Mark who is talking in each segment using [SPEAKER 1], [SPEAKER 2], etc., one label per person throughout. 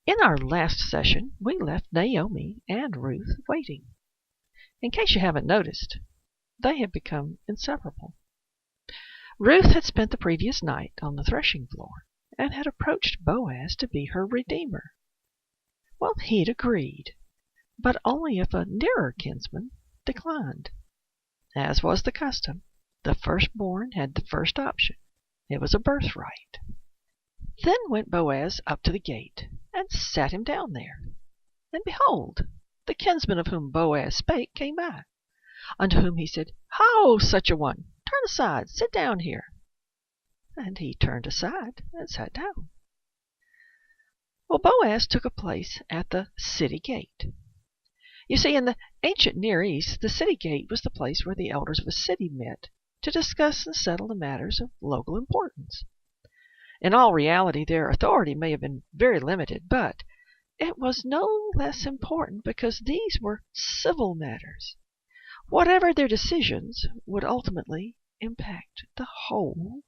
[SPEAKER 1] In our last session, we left Naomi and Ruth waiting. In case you haven't noticed, they had become inseparable. Ruth had spent the previous night on the threshing floor and had approached Boaz to be her redeemer. Well, he'd agreed, but only if a nearer kinsman declined. As was the custom, the firstborn had the first option. It was a birthright. Then went Boaz up to the gate and sat him down there. And behold, the kinsman of whom Boaz spake came by, unto whom he said, Ho, such a one! Turn aside, sit down here. And he turned aside and sat down. Well, Boaz took a place at the city gate. You see, in the ancient Near East, the city gate was the place where the elders of a city met to discuss and settle the matters of local importance. In all reality, their authority may have been very limited, but it was no less important because these were civil matters. Whatever their decisions would ultimately impact the whole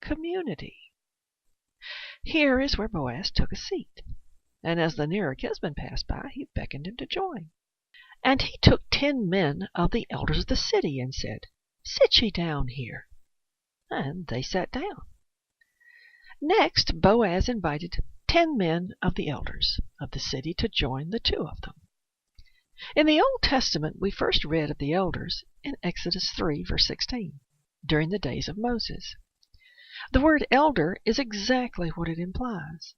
[SPEAKER 1] community. Here is where Boaz took a seat, and as the nearer kinsman passed by, he beckoned him to join. And he took 10 men of the elders of the city and said, Sit ye down here. And they sat down. Next, Boaz invited 10 men of the elders of the city to join the 2 of them. In the Old Testament, we first read of the elders in Exodus 3, verse 16, during the days of Moses. The word elder is exactly what it implies.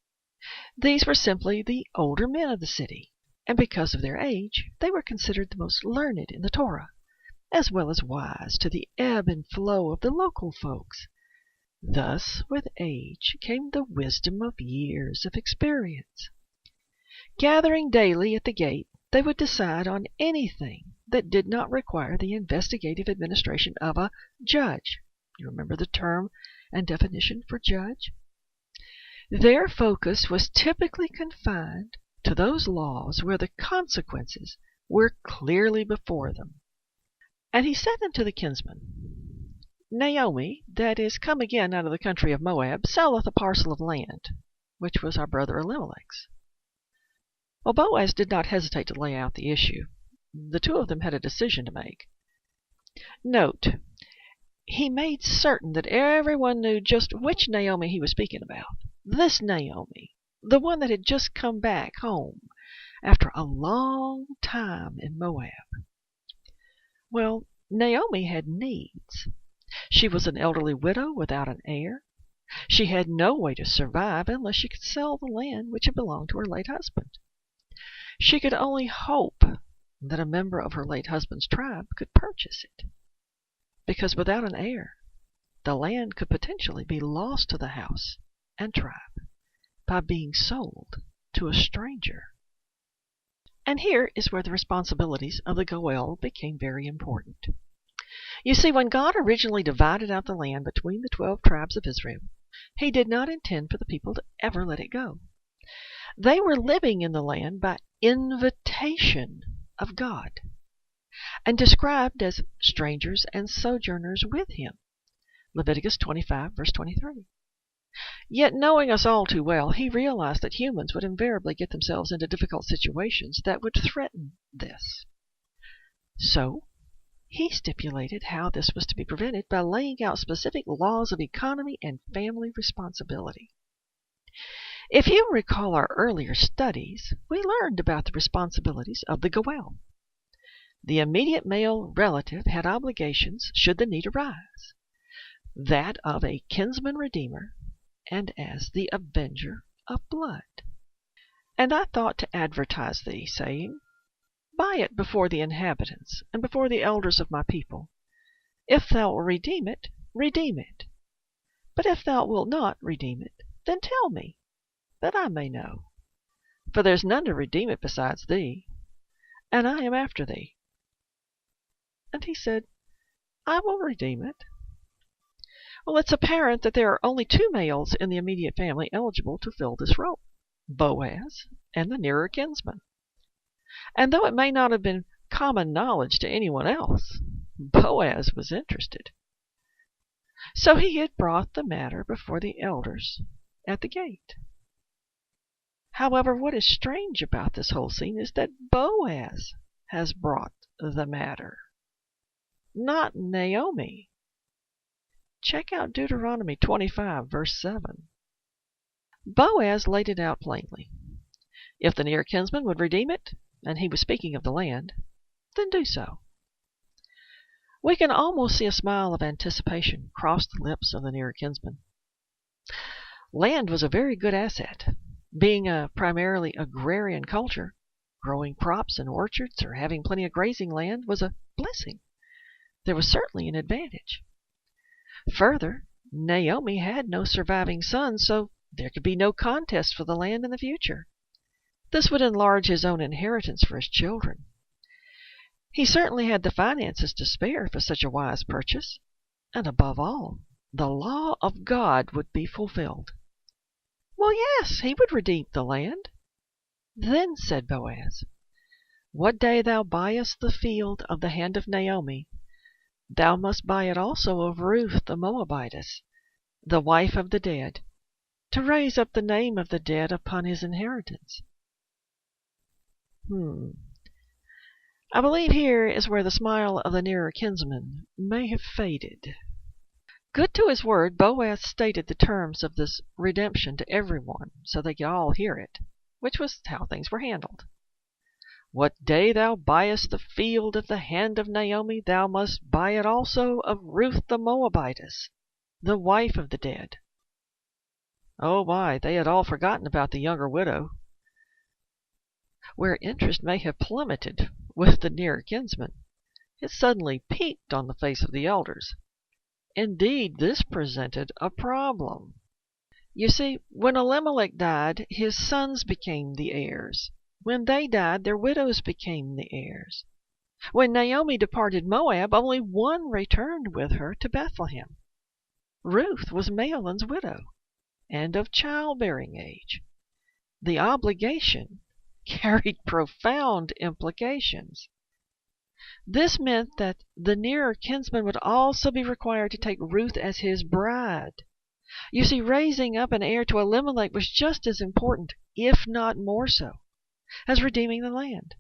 [SPEAKER 1] These were simply the older men of the city, and because of their age, they were considered the most learned in the Torah, as well as wise to the ebb and flow of the local folks. Thus, with age came the wisdom of years of experience. Gathering daily at the gate, they would decide on anything that did not require the investigative administration of a judge. You remember the term and definition for judge? Their focus was typically confined to those laws where the consequences were clearly before them. And he said unto the kinsman, Naomi, that is come again out of the country of Moab, selleth a parcel of land, which was our brother Elimelech's. Well, Boaz did not hesitate to lay out the issue. The 2 of them had a decision to make. Note, he made certain that everyone knew just which Naomi he was speaking about. This Naomi, the one that had just come back home after a long time in Moab. Well, Naomi had needs. She was an elderly widow without an heir. She had no way to survive unless she could sell the land which had belonged to her late husband. She could only hope that a member of her late husband's tribe could purchase it, because without an heir, the land could potentially be lost to the house and tribe by being sold to a stranger. And here is where the responsibilities of the Goel became very important. You see, when God originally divided out the land between the 12 tribes of Israel, he did not intend for the people to ever let it go. They were living in the land by invitation of God, and described as strangers and sojourners with him. Leviticus 25, verse 23. Yet, knowing us all too well, he realized that humans would invariably get themselves into difficult situations that would threaten this. So, he stipulated how this was to be prevented by laying out specific laws of economy and family responsibility. If you recall our earlier studies, we learned about the responsibilities of the Goel. The immediate male relative had obligations should the need arise, that of a kinsman redeemer and as the avenger of blood. And I thought to advertise thee, saying, Buy it before the inhabitants and before the elders of my people. If thou wilt redeem it, redeem it. But if thou wilt not redeem it, then tell me, that I may know. For there's none to redeem it besides thee, and I am after thee. And he said, I will redeem it. Well, it's apparent that there are only 2 males in the immediate family eligible to fill this role, Boaz and the nearer kinsman. And though it may not have been common knowledge to anyone else, Boaz was interested. So he had brought the matter before the elders at the gate. However, what is strange about this whole scene is that Boaz has brought the matter, not Naomi. Check out Deuteronomy 25, verse 7. Boaz laid it out plainly. If the near kinsman would redeem it, and he was speaking of the land, then do so. We can almost see a smile of anticipation cross the lips of the near kinsman. Land was a very good asset. Being a primarily agrarian culture, growing crops and orchards or having plenty of grazing land was a blessing. There was certainly an advantage. Further, Naomi had no surviving sons, so there could be no contest for the land in the future. This would enlarge his own inheritance for his children. He certainly had the finances to spare for such a wise purchase, and above all, the law of God would be fulfilled. Well, yes, he would redeem the land. Then said Boaz, "What day thou buyest the field of the hand of Naomi, thou must buy it also of Ruth the Moabitess, the wife of the dead, to raise up the name of the dead upon his inheritance." I believe here is where the smile of the nearer kinsman may have faded. Good to his word, Boaz stated the terms of this redemption to everyone so they could all hear it, which was how things were handled. "What day thou buyest the field of the hand of Naomi, thou must buy it also of Ruth the Moabitess, the wife of the dead." Oh my, they had all forgotten about the younger widow. Where interest may have plummeted with the near kinsman, it suddenly peaked on the face of the elders. Indeed, this presented a problem. You see, when Elimelech died, his sons became the heirs. When they died, their widows became the heirs. When Naomi departed Moab, only one returned with her to Bethlehem. Ruth was Mahlon's widow, and of childbearing age. The obligation carried profound implications. This meant that the nearer kinsman would also be required to take Ruth as his bride. You see, raising up an heir to Elimelech was just as important, if not more so, as redeeming the land.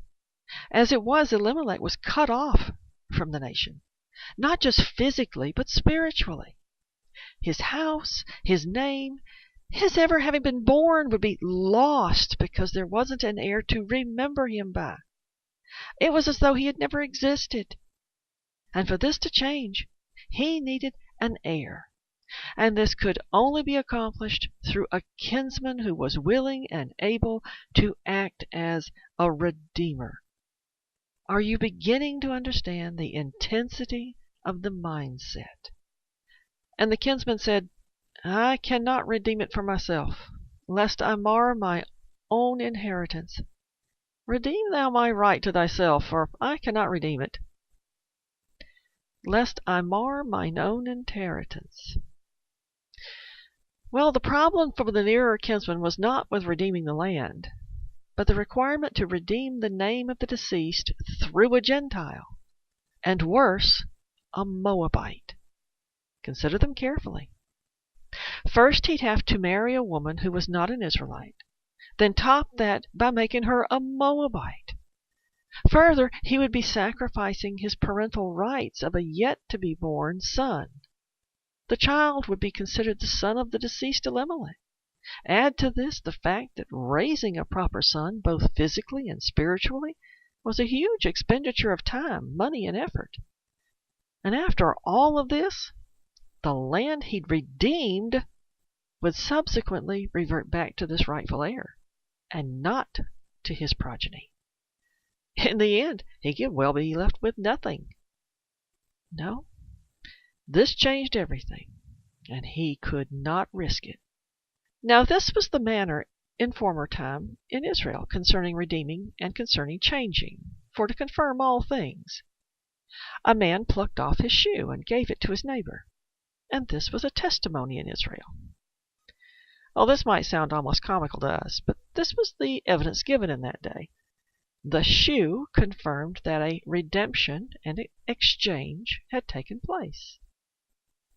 [SPEAKER 1] As it was, Elimelech was cut off from the nation, not just physically, but spiritually. His house, his name, his ever having been born would be lost because there wasn't an heir to remember him by. It was as though he had never existed. And for this to change, he needed an heir. And this could only be accomplished through a kinsman who was willing and able to act as a redeemer. Are you beginning to understand the intensity of the mindset? And the kinsman said, "I cannot redeem it for myself, lest I mar my own inheritance. Redeem thou my right to thyself, for I cannot redeem it, lest I mar mine own inheritance." Well, the problem for the nearer kinsman was not with redeeming the land, but the requirement to redeem the name of the deceased through a Gentile, and worse, a Moabite. Consider them carefully. First, he'd have to marry a woman who was not an Israelite, then top that by making her a Moabite. Further, he would be sacrificing his parental rights of a yet-to-be-born son. The child would be considered the son of the deceased Elimelech. Add to this the fact that raising a proper son, both physically and spiritually, was a huge expenditure of time, money, and effort. And after all of this, the land he'd redeemed would subsequently revert back to this rightful heir, and not to his progeny. In the end, he could well be left with nothing. No, this changed everything, and he could not risk it. Now this was the manner in former time in Israel concerning redeeming and concerning changing, for to confirm all things. A man plucked off his shoe and gave it to his neighbor, and this was a testimony in Israel. Well, this might sound almost comical to us, but this was the evidence given in that day. The shoe confirmed that a redemption and exchange had taken place.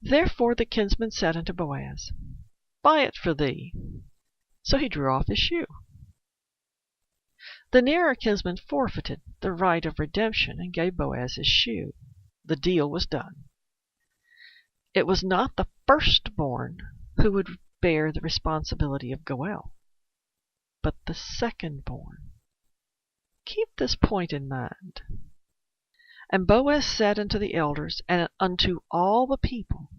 [SPEAKER 1] Therefore the kinsman said unto Boaz, "Buy it for thee." So he drew off his shoe. The nearer kinsman forfeited the right of redemption and gave Boaz his shoe. The deal was done. It was not the firstborn who would bear the responsibility of Goel, but the secondborn. Keep this point in mind. And Boaz said unto the elders and unto all the people,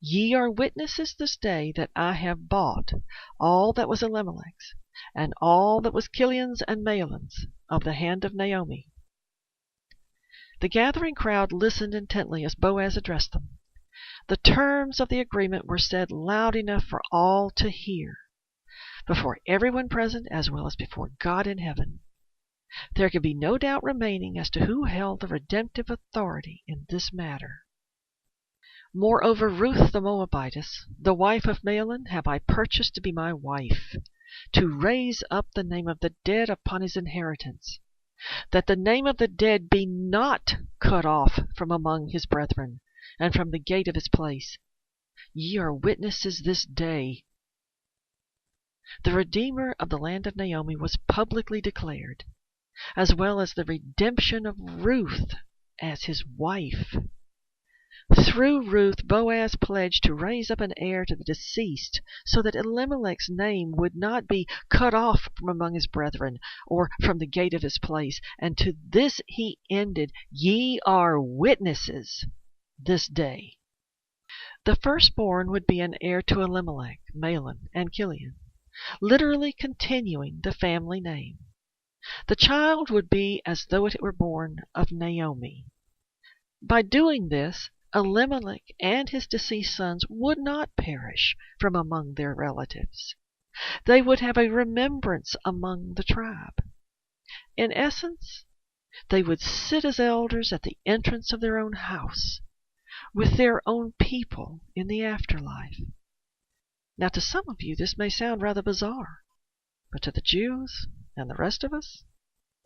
[SPEAKER 1] Ye are witnesses this day that I have bought all that was Elimelech's, and all that was Kilion's and Mahlon's, of the hand of Naomi. The gathering crowd listened intently as Boaz addressed them. The terms of the agreement were said loud enough for all to hear, before everyone present as well as before God in heaven. There could be no doubt remaining as to who held the redemptive authority in this matter. Moreover, Ruth the Moabitess, the wife of Mahlon, have I purchased to be my wife, to raise up the name of the dead upon his inheritance, that the name of the dead be not cut off from among his brethren, and from the gate of his place. Ye are witnesses this day. The Redeemer of the land of Naomi was publicly declared, as well as the redemption of Ruth as his wife. Through Ruth, Boaz pledged to raise up an heir to the deceased, so that Elimelech's name would not be cut off from among his brethren, or from the gate of his place. And to this he ended, Ye are witnesses this day. The firstborn would be an heir to Elimelech, Mahlon, and Kilion, literally continuing the family name. The child would be as though it were born of Naomi. By doing this, Elimelech and his deceased sons would not perish from among their relatives. They would have a remembrance among the tribe. In essence, they would sit as elders at the entrance of their own house, with their own people in the afterlife. Now, to some of you, this may sound rather bizarre, but to the Jews and the rest of us,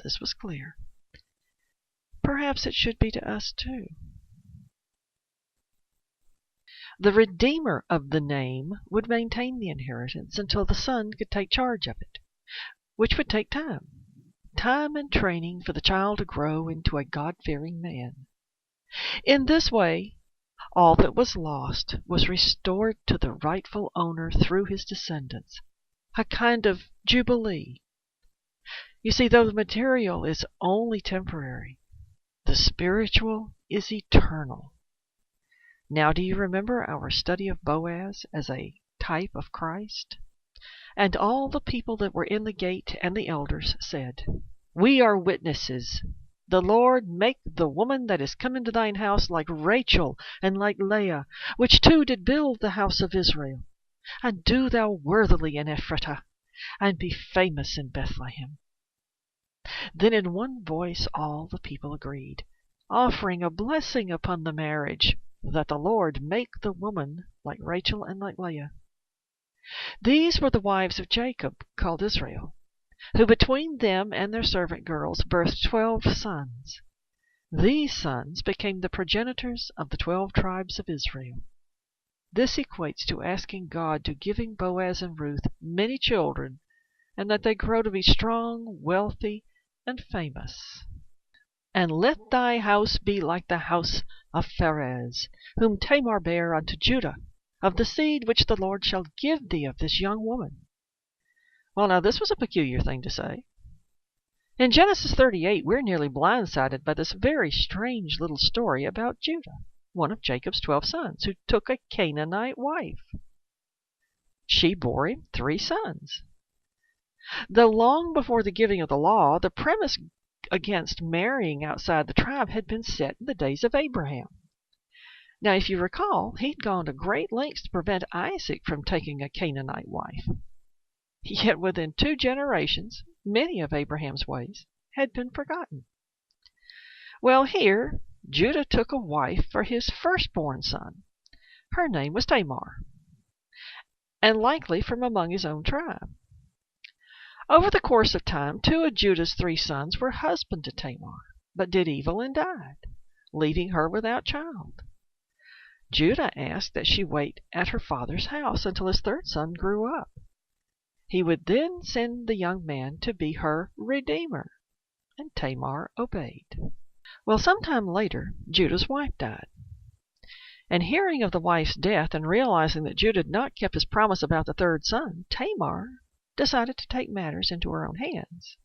[SPEAKER 1] this was clear. Perhaps it should be to us too. The redeemer of the name would maintain the inheritance until the son could take charge of it, which would take time and training for the child to grow into a God-fearing man. In this way, all that was lost was restored to the rightful owner through his descendants, a kind of jubilee. You see, though the material is only temporary, the spiritual is eternal. Now, do you remember our study of Boaz as a type of Christ? And all the people that were in the gate and the elders said, We are witnesses. The Lord make the woman that is come into thine house like Rachel and like Leah, which two did build the house of Israel. And do thou worthily in Ephratah, and be famous in Bethlehem. Then in one voice all the people agreed, offering a blessing upon the marriage, that the Lord make the woman like Rachel and like Leah. These were the wives of Jacob, called Israel, who between them and their servant girls birthed 12 sons. These sons became the progenitors of the 12 tribes of Israel. This equates to asking God to giving Boaz and Ruth many children, and that they grow to be strong, wealthy, and famous. And let thy house be like the house of Pharez, whom Tamar bare unto Judah, of the seed which the Lord shall give thee of this young woman. Well, now, this was a peculiar thing to say. In Genesis 38, we're nearly blindsided by this very strange little story about Judah, one of Jacob's 12 sons, who took a Canaanite wife. She bore him 3 sons. Though long before the giving of the law, the premise against marrying outside the tribe had been set in the days of Abraham. Now, if you recall, he'd gone to great lengths to prevent Isaac from taking a Canaanite wife. Yet within 2 generations, many of Abraham's ways had been forgotten. Well, here, Judah took a wife for his firstborn son. Her name was Tamar, and likely from among his own tribe. Over the course of time, 2 of Judah's 3 sons were husband to Tamar, but did evil and died, leaving her without child. Judah asked that she wait at her father's house until his 3rd son grew up. He would then send the young man to be her redeemer. And Tamar obeyed. Well, sometime later, Judah's wife died. And hearing of the wife's death and realizing that Judah had not kept his promise about the third son, Tamar decided to take matters into her own hands.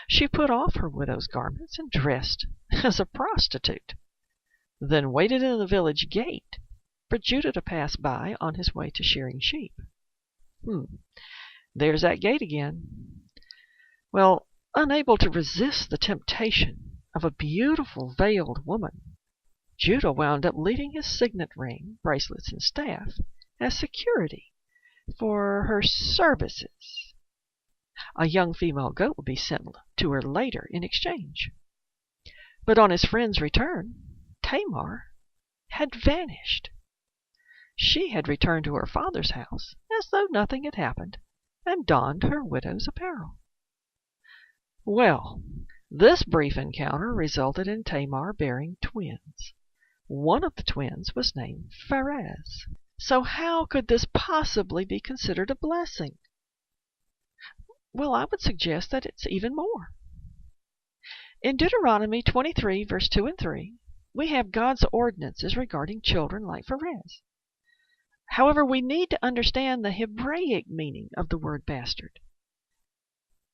[SPEAKER 1] She put off her widow's garments and dressed as a prostitute, then waited in the village gate for Judah to pass by on his way to shearing sheep. There's that gate again. Well, unable to resist the temptation of a beautiful veiled woman, Judah wound up leaving his signet ring, bracelets, and staff as security for her services. A young female goat would be sent to her later in exchange. But on his friend's return, Tamar had vanished. She had returned to her father's house as though nothing had happened and donned her widow's apparel. Well, this brief encounter resulted in Tamar bearing twins. One of the twins was named Pharez. So how could this possibly be considered a blessing? Well, I would suggest that it's even more. In Deuteronomy 23, verse 2 and 3, we have God's ordinances regarding children like Pharez. However, we need to understand the Hebraic meaning of the word bastard.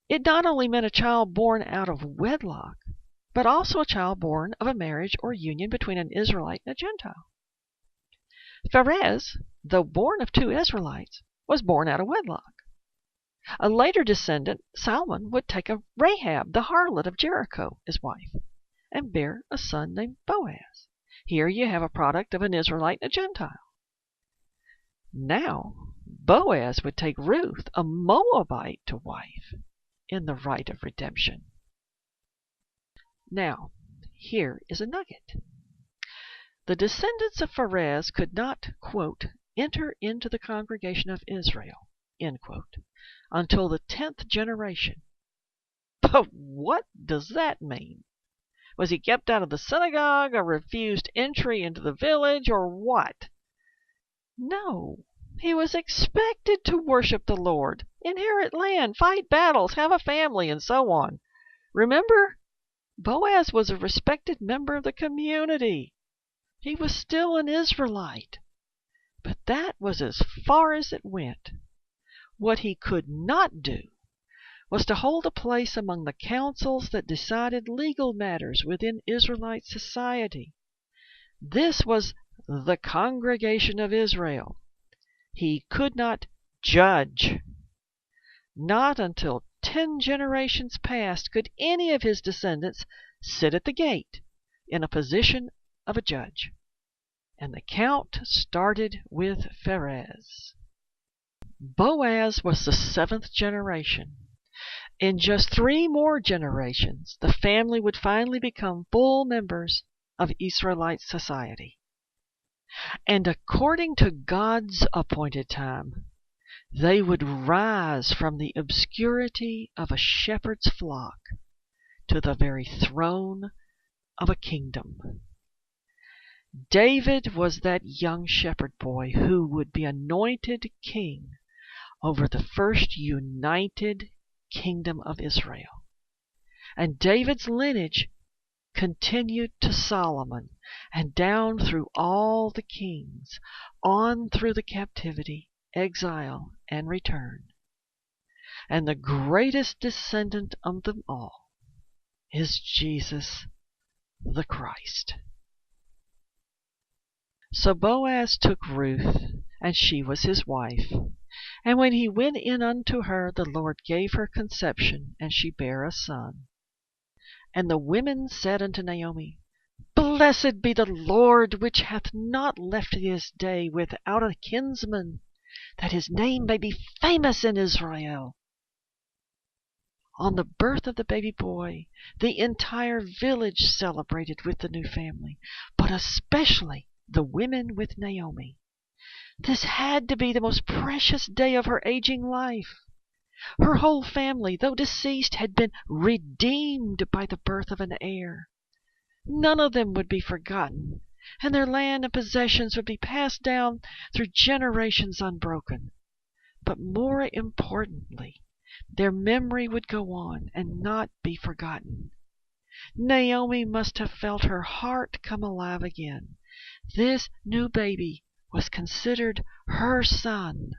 [SPEAKER 1] It not only meant a child born out of wedlock, but also a child born of a marriage or union between an Israelite and a Gentile. Pharez, though born of two Israelites, was born out of wedlock. A later descendant, Salmon, would take a Rahab, the harlot of Jericho, as wife, and bear a son named Boaz. Here you have a product of an Israelite and a Gentile. Now, Boaz would take Ruth, a Moabite, to wife in the rite of redemption. Now, here is a nugget. The descendants of Pharez could not, quote, enter into the congregation of Israel, end quote, until the 10th generation. But what does that mean? Was he kept out of the synagogue or refused entry into the village or what? No, he was expected to worship the Lord, inherit land, fight battles, have a family, and so on. Remember, Boaz was a respected member of the community. He was still an Israelite, but that was as far as it went. What he could not do was to hold a place among the councils that decided legal matters within Israelite society. This was the congregation of Israel. He could not judge. Not until 10 generations passed could any of his descendants sit at the gate in a position of a judge. And the count started with Pharez. Boaz was the 7th generation. In just 3 more generations, the family would finally become full members of Israelite society. And according to God's appointed time, they would rise from the obscurity of a shepherd's flock to the very throne of a kingdom. David was that young shepherd boy who would be anointed king over the first united kingdom of Israel. And David's lineage continued to Solomon and down through all the kings, on through the captivity, exile, and return. And the greatest descendant of them all is Jesus the Christ. So Boaz took Ruth, and she was his wife. And when he went in unto her, the Lord gave her conception, and she bare a son. And the women said unto Naomi, Blessed be the Lord, which hath not left thee this day without a kinsman, that his name may be famous in Israel. On the birth of the baby boy, the entire village celebrated with the new family, but especially the women with Naomi. This had to be the most precious day of her aging life. Her whole family, though deceased, had been redeemed by the birth of an heir. None of them would be forgotten, and their land and possessions would be passed down through generations unbroken. But more importantly, their memory would go on and not be forgotten. Naomi must have felt her heart come alive again. This new baby was considered her son.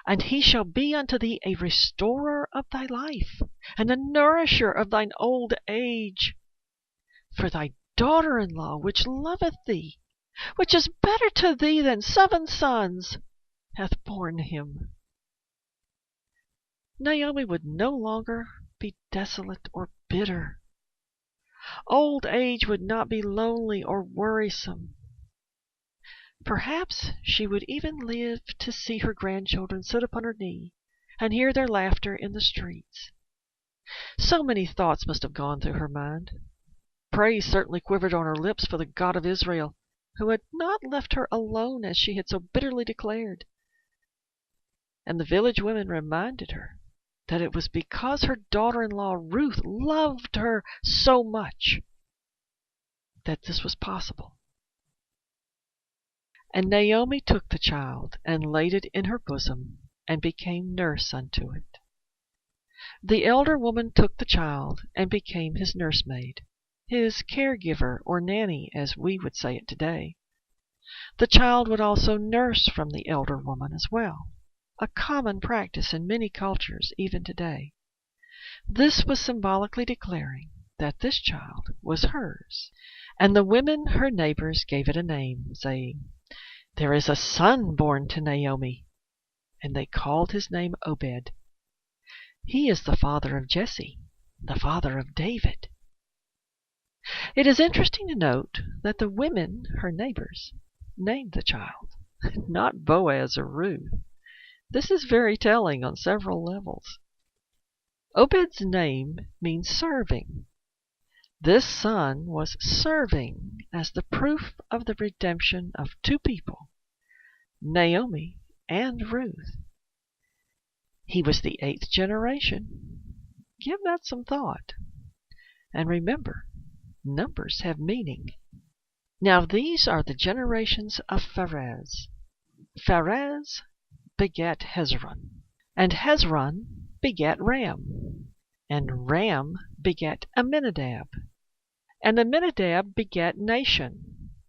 [SPEAKER 1] And he shall be unto thee a restorer of thy life, and a nourisher of thine old age. For thy daughter-in-law, which loveth thee, which is better to thee than 7 sons, hath borne him. Naomi would no longer be desolate or bitter. Old age would not be lonely or worrisome. Perhaps she would even live to see her grandchildren sit upon her knee and hear their laughter in the streets. So many thoughts must have gone through her mind. Praise certainly quivered on her lips for the God of Israel, who had not left her alone as she had so bitterly declared. And the village women reminded her that it was because her daughter-in-law Ruth loved her so much that this was possible. And Naomi took the child and laid it in her bosom and became nurse unto it. The elder woman took the child and became his nursemaid, his caregiver or nanny as we would say it today. The child would also nurse from the elder woman as well, a common practice in many cultures even today. This was symbolically declaring that this child was hers, and the women, her neighbors, gave it a name, saying, "There is a son born to Naomi," and they called his name Obed. He is the father of Jesse, the father of David. It is interesting to note that the women, her neighbors, named the child, not Boaz or Ruth. This is very telling on several levels. Obed's name means serving. This son was serving as the proof of the redemption of 2 people, Naomi and Ruth. He was the 8th generation. Give that some thought. And remember, numbers have meaning. Now these are the generations of Pharez. Pharez begat Hezron, and Hezron begat Ram, and Ram begat Amminadab, and Amminadab begat Nahshon,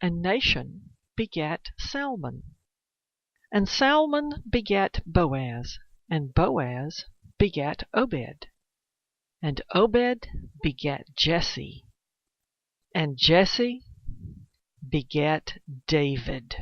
[SPEAKER 1] and Nahshon begat Salmon, and Salmon begat Boaz, and Boaz begat Obed, and Obed begat Jesse, and Jesse begat David.